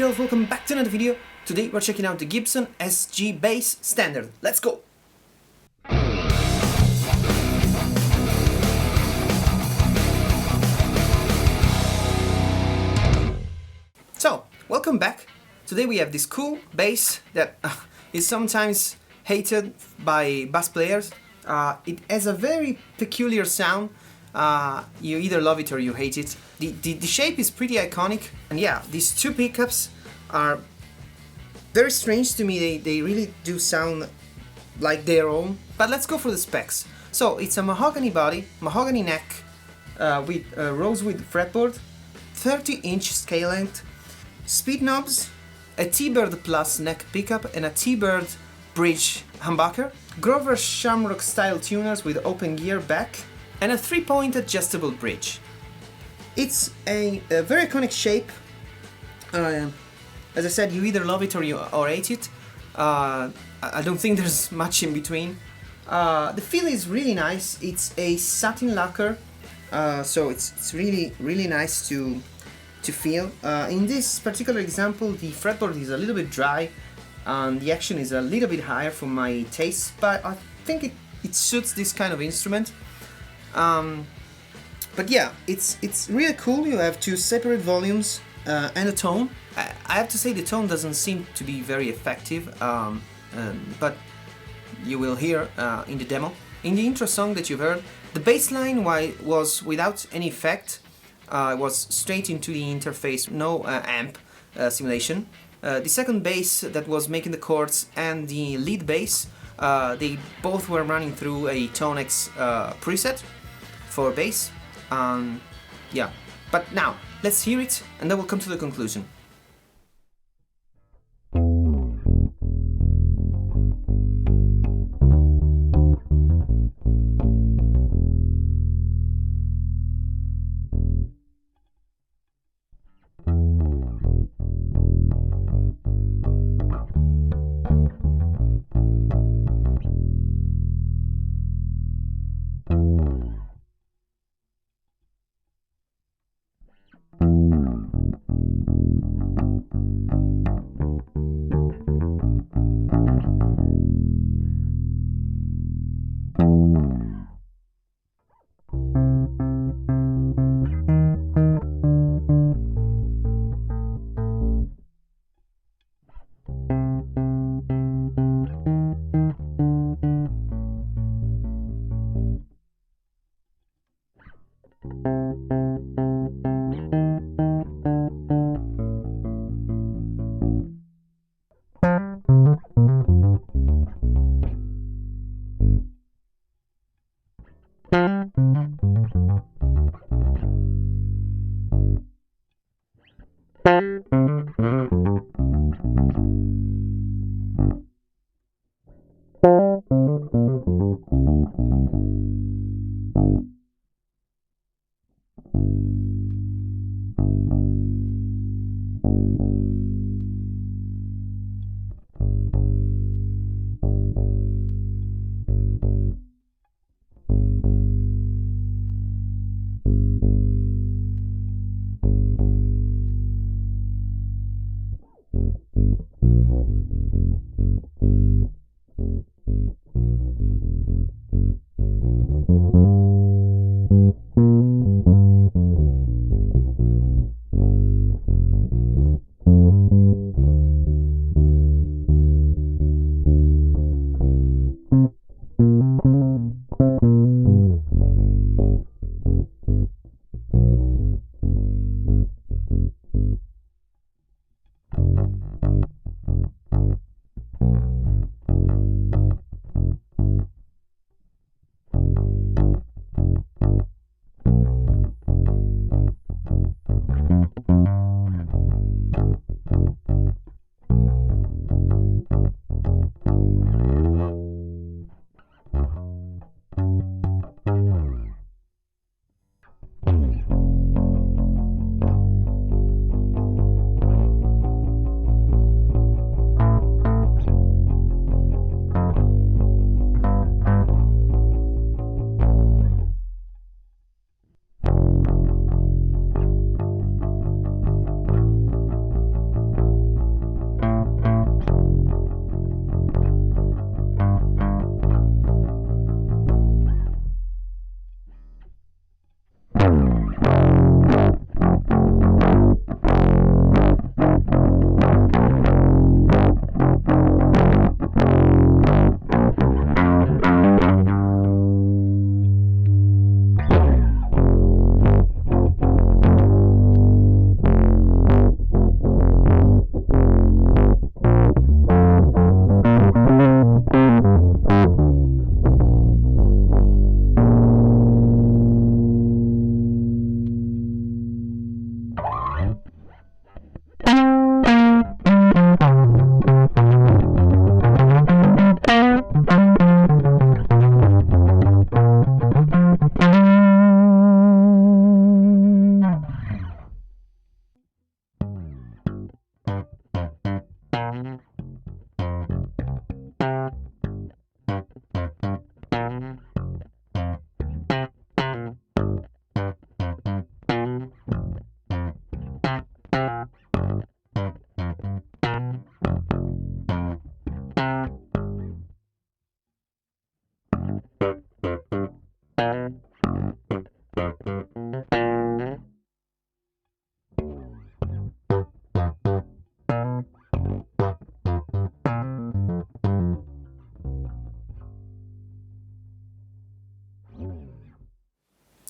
girls, welcome back to another video. Today we're checking out the Gibson SG Bass Standard. Let's go! So, welcome back. Today we have this cool bass that is sometimes hated by bass players. It has a very peculiar sound. You either love it or you hate it. The shape is pretty iconic, and yeah, these two pickups are very strange to me. They really do sound like their own. But let's go for the specs. So it's a mahogany body, mahogany neck, with rosewood fretboard, 30-inch scale length, speed knobs, a T-Bird Plus neck pickup, and a T-Bird bridge humbucker, Grover Shamrock style tuners with open gear back, and a 3-point adjustable bridge. It's a very iconic shape. As I said, you either love it or hate it. I don't think there's much in between. The feel is really nice. It's a satin lacquer, so it's really nice to feel. In this particular example, the fretboard is a little bit dry, and the action is a little bit higher for my taste, but I think it suits this kind of instrument. But yeah, it's really cool. You have two separate volumes and a tone. I have to say the tone doesn't seem to be very effective, but you will hear in the demo. In the intro song that you've heard, the bass line was without any effect. It was straight into the interface, no amp simulation. The second bass that was making the chords and the lead bass, they both were running through a Tonex preset for bass. Yeah, but now let's hear it and then we'll come to the conclusion.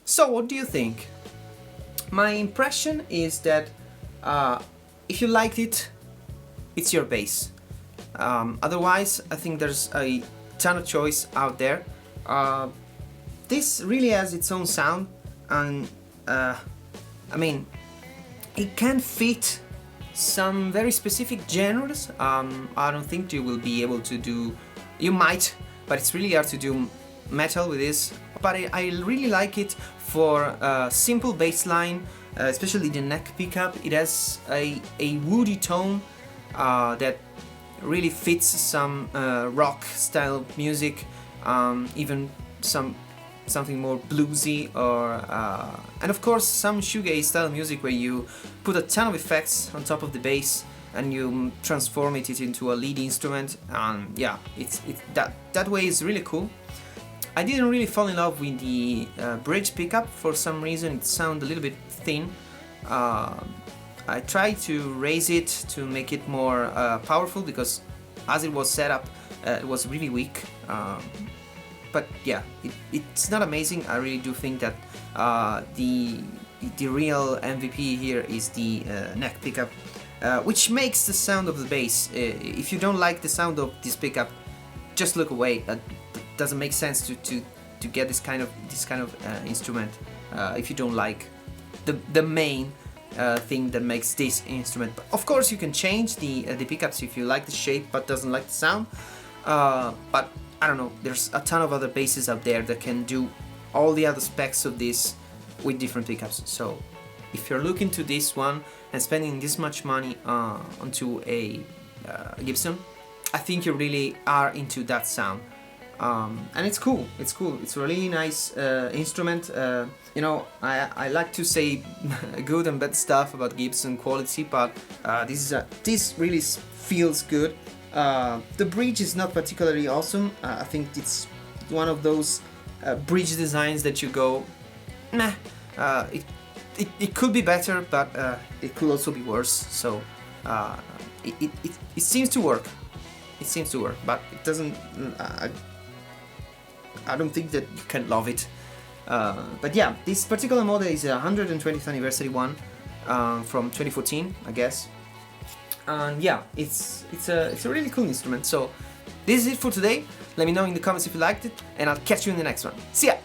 So what do you think? My impression is that if you liked it, it's your bass. Otherwise, I think there's a ton of choice out there. This really has its own sound, and I mean, it can fit some very specific genres. I don't think you will be able to do. You might, but it's really hard to do metal with this. But I really like it for simple bass line, especially the neck pickup. It has a woody tone that really fits some rock style music, even something more bluesy, or and of course some shoegaze style music where you put a ton of effects on top of the bass and you transform it into a lead instrument. Yeah, it's that way is really cool. I didn't really fall in love with the bridge pickup for some reason. It sounded a little bit thin. I tried to raise it to make it more powerful, because as it was set up, it was really weak. But yeah, it's not amazing. I really do think that the real MVP here is the neck pickup, which makes the sound of the bass. If you don't like the sound of this pickup, just look away. It doesn't make sense to get this kind of instrument if you don't like the main thing that makes this instrument. But of course, you can change the pickups if you like the shape but doesn't like the sound. But I don't know, there's a ton of other basses out there that can do all the other specs of this with different pickups. So if you're looking to this one and spending this much money onto a Gibson, I think you really are into that sound. And it's cool. It's a really nice instrument. You know, I like to say good and bad stuff about Gibson quality, but this really feels good. The bridge is not particularly awesome. I think it's one of those bridge designs that you go, nah. It could be better, but it could also be worse. So it seems to work. It seems to work, but it doesn't. I don't think that you can love it. But yeah, this particular model is a 120th anniversary one from 2014, I guess. And yeah, it's a really cool instrument. So this is it for today. Let me know in the comments if you liked it, and I'll catch you in the next one. See ya!